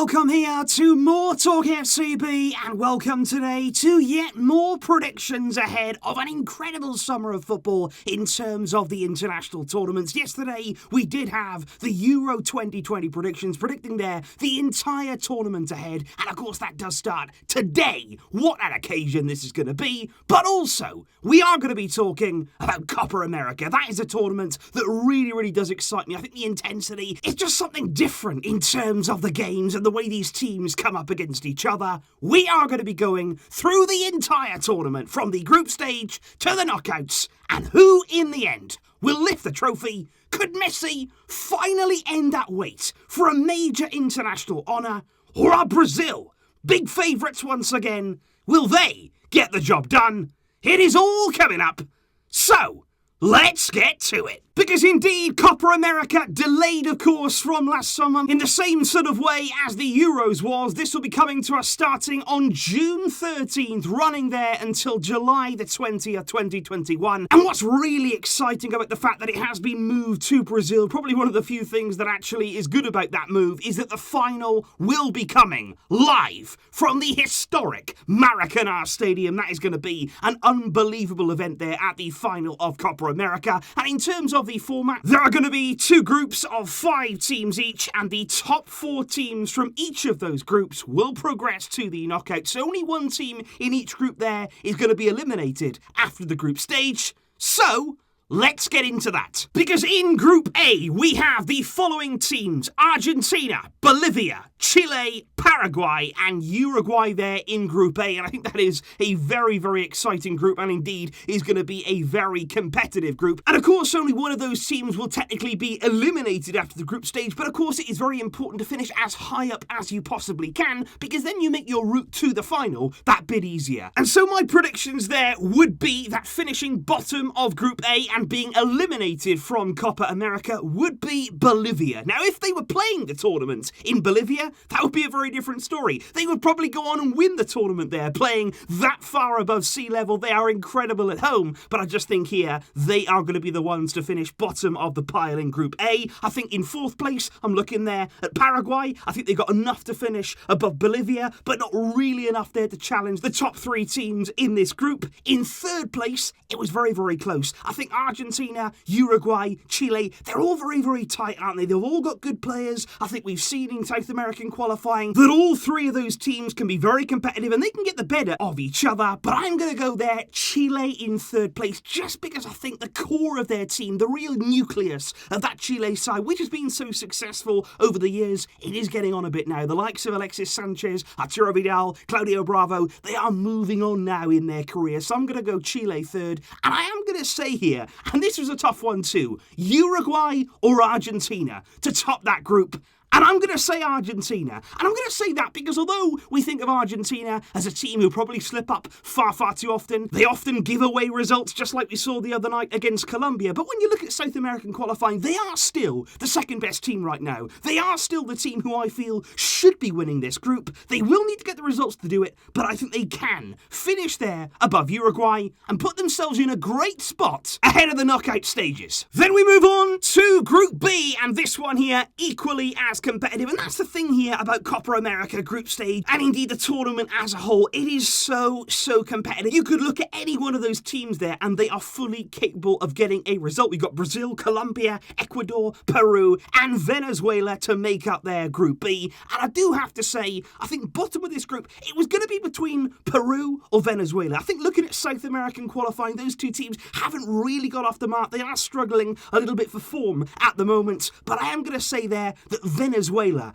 welcome here to more TALKFCB, and welcome today to yet more predictions ahead of an incredible summer of football in terms of the international tournaments. Yesterday, we did have the Euro 2020 predictions, predicting there the entire tournament ahead, and of course that does start today. What an occasion this is going to be, but also, we are going to be talking about Copa America. That is a tournament that really does excite me. I think the intensity is just something different in terms of the games and the way these teams come up against each other. We are going to be going through the entire tournament from the group stage to the knockouts, and who in the end will lift the trophy. Could Messi finally end that wait for a major international honour, or are Brazil big favourites once again? Will they get the job done? It is all coming up, so let's get to it. Because indeed, Copa America delayed, of course, from last summer in the same sort of way as the Euros was. This will be coming to us starting on June 13th, running there until July the 20th, 2021. And what's really exciting about the fact that it has been moved to Brazil, probably one of the few things that actually is good about that move, is that the final will be coming live from the historic Maracanã Stadium. That is going to be an unbelievable event there at the final of Copa America. And in terms of the format, there are going to be two groups of 5 teams each, and the top 4 teams from each of those groups will progress to the knockouts. So only one team in each group there is going to be eliminated after the group stage. So let's get into that. Because in Group A, we have the following teams: Argentina, Bolivia, Chile, Paraguay, and Uruguay there in Group A. And I think that is a very exciting group, and indeed is going to be a very competitive group. And of course, only one of those teams will technically be eliminated after the group stage, but of course it is very important to finish as high up as you possibly can, because then you make your route to the final that bit easier. And so my predictions there would be that finishing bottom of Group A and being eliminated from Copa America would be Bolivia. Now, if they were playing the tournament in Bolivia, that would be a very different story. They would probably go on and win the tournament there, playing that far above sea level. They are incredible at home, but I just think here they are going to be the ones to finish bottom of the pile in Group A. I think in 4th place, I'm looking there at Paraguay. I think they've got enough to finish above Bolivia, but not really enough there to challenge the top 3 teams in this group. In 3rd place, it was very close. I think Argentina, Uruguay, Chile, they're all very tight, aren't they? They've all got good players. I think we've seen in South American qualifying that all 3 of those teams can be very competitive and they can get the better of each other. But I'm going to go there, Chile in 3rd place, just because I think the core of their team, the real nucleus of that Chile side, which has been so successful over the years, it is getting on a bit now. The likes of Alexis Sanchez, Arturo Vidal, Claudio Bravo, they are moving on now in their career. So I'm going to go Chile 3rd. And I am going to say here, and this was a tough one too, Uruguay or Argentina to top that group. And I'm going to say Argentina. And I'm going to say that because although we think of Argentina as a team who probably slip up far too often, they often give away results just like we saw the other night against Colombia. But when you look at South American qualifying, they are still the second best team right now. They are still the team who I feel should be winning this group. They will need to get the results to do it, but I think they can finish there above Uruguay and put themselves in a great spot ahead of the knockout stages. Then we move on to Group B, and this one here equally as competitive, and that's the thing here about Copa America group stage and indeed the tournament as a whole. It is so competitive. You could look at any one of those teams there and they are fully capable of getting a result. We've got Brazil, Colombia, Ecuador, Peru and Venezuela to make up their Group B. And I do have to say, I think bottom of this group, it was going to be between Peru or Venezuela. I think looking at South American qualifying, those two teams haven't really got off the mark. They are struggling a little bit for form at the moment, but I am going to say there that Venezuela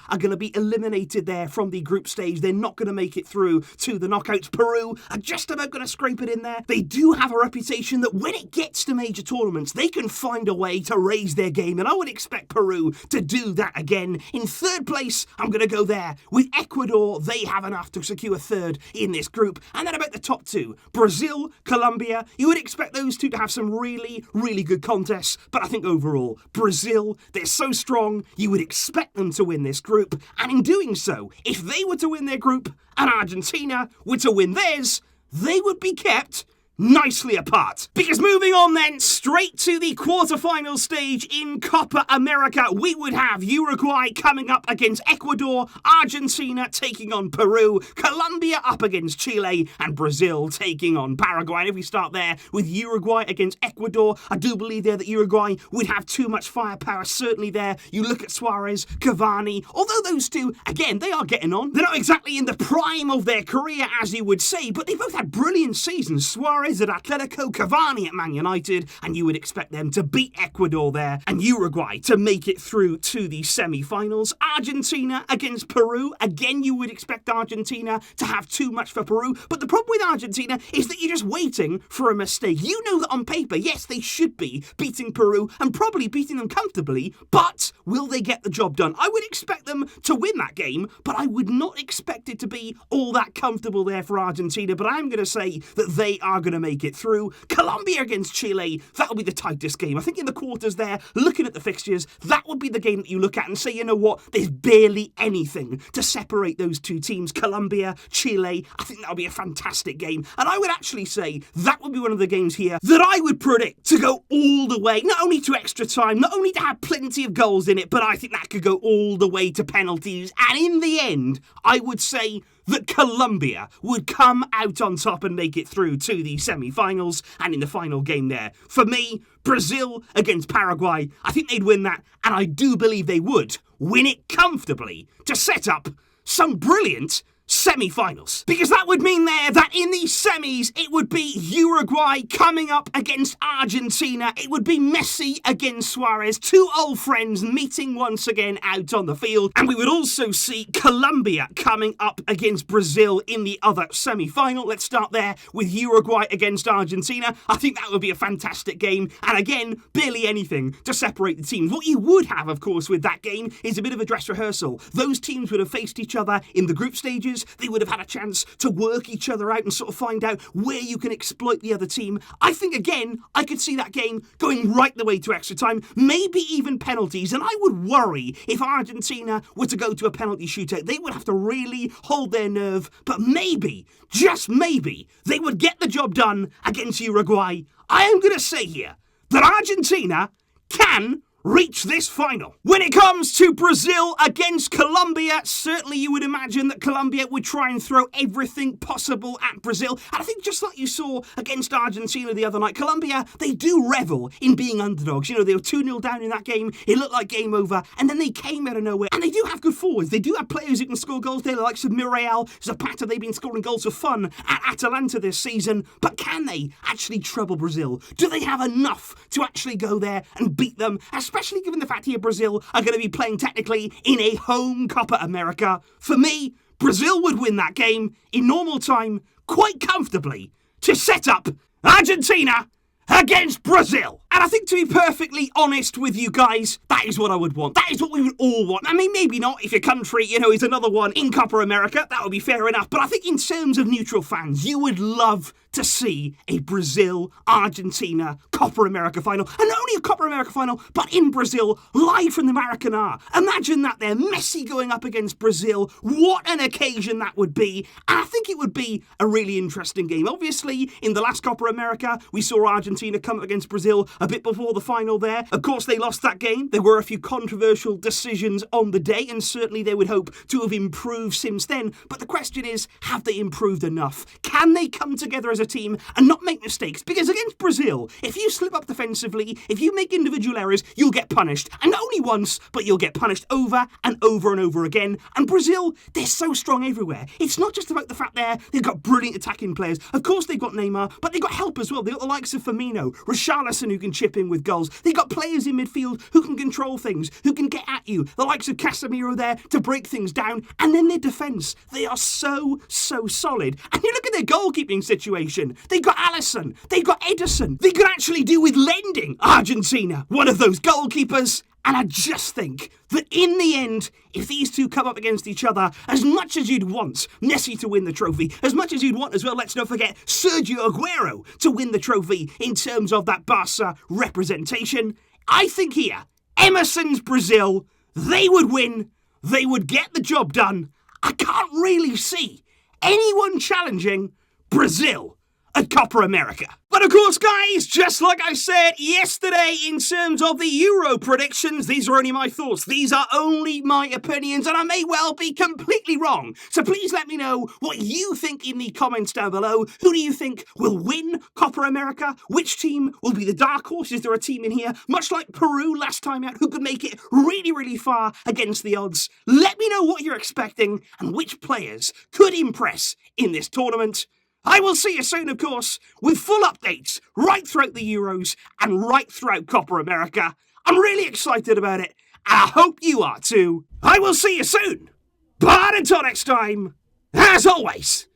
are going to be eliminated there from the group stage. They're not going to make it through to the knockouts. Peru are just about going to scrape it in there. They do have a reputation that when it gets to major tournaments, they can find a way to raise their game, and I would expect Peru to do that again. In 3rd place, I'm going to go there with Ecuador. They have enough to secure 3rd in this group. And then about the top 2, Brazil, Colombia, you would expect those two to have some really good contests, but I think overall, Brazil, they're so strong, you would expect them to win this group, and in doing so, if they were to win their group and Argentina were to win theirs, they would be kept nicely apart. Because moving on then, straight to the quarterfinal stage in Copa America, we would have Uruguay coming up against Ecuador, Argentina taking on Peru, Colombia up against Chile, and Brazil taking on Paraguay. And if we start there with Uruguay against Ecuador, I do believe there that Uruguay would have too much firepower, certainly there. You look at Suárez, Cavani, although those two, again, they are getting on. They're not exactly in the prime of their career, as you would say, but they both had brilliant seasons. Suárez at Atletico, Cavani at Man United, and you would expect them to beat Ecuador there, and Uruguay to make it through to the semi-finals. Argentina against Peru, again you would expect Argentina to have too much for Peru, but the problem with Argentina is that you're just waiting for a mistake. You know that on paper, yes, they should be beating Peru, and probably beating them comfortably, but will they get the job done? I would expect them to win that game, but I would not expect it to be all that comfortable there for Argentina, but I'm going to say that they are going to make it through. Colombia against Chile, that'll be the tightest game. I think in the quarters there, looking at the fixtures, that would be the game that you look at and say, you know what, there's barely anything to separate those two teams. Colombia, Chile, I think that'll be a fantastic game. And I would actually say that would be one of the games here that I would predict to go all the way, not only to extra time, not only to have plenty of goals in it, but I think that could go all the way to penalties. And in the end, I would say that Colombia would come out on top and make it through to the semi-finals, and in the final game there, for me, Brazil against Paraguay, I think they'd win that, and I do believe they would win it comfortably to set up some brilliant semi-finals. Because that would mean there that in these semis, it would be Uruguay coming up against Argentina. It would be Messi against Suárez, two old friends meeting once again out on the field. And we would also see Colombia coming up against Brazil in the other semi-final. Let's start there with Uruguay against Argentina. I think that would be a fantastic game. And again, barely anything to separate the teams. What you would have, of course, with that game is a bit of a dress rehearsal. Those teams would have faced each other in the group stages. They would have had a chance to work each other out and sort of find out where you can exploit the other team. I think, again, I could see that game going right the way to extra time, maybe even penalties, and I would worry if Argentina were to go to a penalty shootout. They would have to really hold their nerve, but maybe, just maybe, they would get the job done against Uruguay. I am going to say here that Argentina can reach this final. When it comes to Brazil against Colombia, certainly you would imagine that Colombia would try and throw everything possible at Brazil. And I think just like you saw against Argentina the other night, Colombia, they do revel in being underdogs. You know, they were 2-0 down in that game. It looked like game over. And then they came out of nowhere. And they do have good forwards. They do have players who can score goals. They're the likes of Muriel, Zapata. They've been scoring goals for fun at Atalanta this season. But can they actually trouble Brazil? Do they have enough to actually go there and beat them? Especially given the fact here Brazil are going to be playing technically in a home Copa America. For me, Brazil would win that game in normal time quite comfortably to set up Argentina against Brazil. And I think, to be perfectly honest with you guys, that is what I would want. That is what we would all want. I mean, maybe not if your country, is another one in Copa America. That would be fair enough. But I think in terms of neutral fans, you would love to see a Brazil-Argentina Copa America final. And not only a Copa America final, but in Brazil, live from the Maracanã. Imagine that there, Messi going up against Brazil. What an occasion that would be. And I think it would be a really interesting game. Obviously, in the last Copa America, we saw Argentina come up against Brazil a bit before the final there. Of course, they lost that game. There were a few controversial decisions on the day, and certainly they would hope to have improved since then. But the question is, have they improved enough? Can they come together as a team and not make mistakes? Because against Brazil, if you slip up defensively, if you make individual errors, you'll get punished. And not only once, but you'll get punished over and over and over again. And Brazil, they're so strong everywhere. It's not just about the fact they've got brilliant attacking players. Of course, they've got Neymar, but they've got help as well. They've got the likes of Firmino, Richarlison, who can chip in with goals. They've got players in midfield who can control things, who can get at you. The likes of Casemiro there to break things down. And then their defence, they are so solid. And you look at their goalkeeping situation. They've got Alisson. They've got Ederson. They could actually do with lending Argentina one of those goalkeepers. And I just think that in the end, if these two come up against each other, as much as you'd want Messi to win the trophy, as much as you'd want as well, let's not forget Sergio Aguero to win the trophy in terms of that Barca representation, I think here, Emerson's Brazil, they would win, they would get the job done. I can't really see anyone challenging Brazil at Copa America. But of course, guys, just like I said yesterday in terms of the Euro predictions, these are only my thoughts. These are only my opinions, and I may well be completely wrong. So please let me know what you think in the comments down below. Who do you think will win Copa America? Which team will be the dark horse? Is there a team in here, much like Peru last time out, who could make it really, really far against the odds? Let me know what you're expecting and which players could impress in this tournament. I will see you soon, of course, with full updates right throughout the Euros and right throughout Copa America. I'm really excited about it, and I hope you are too. I will see you soon. But until next time, as always,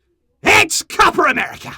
it's Copa America.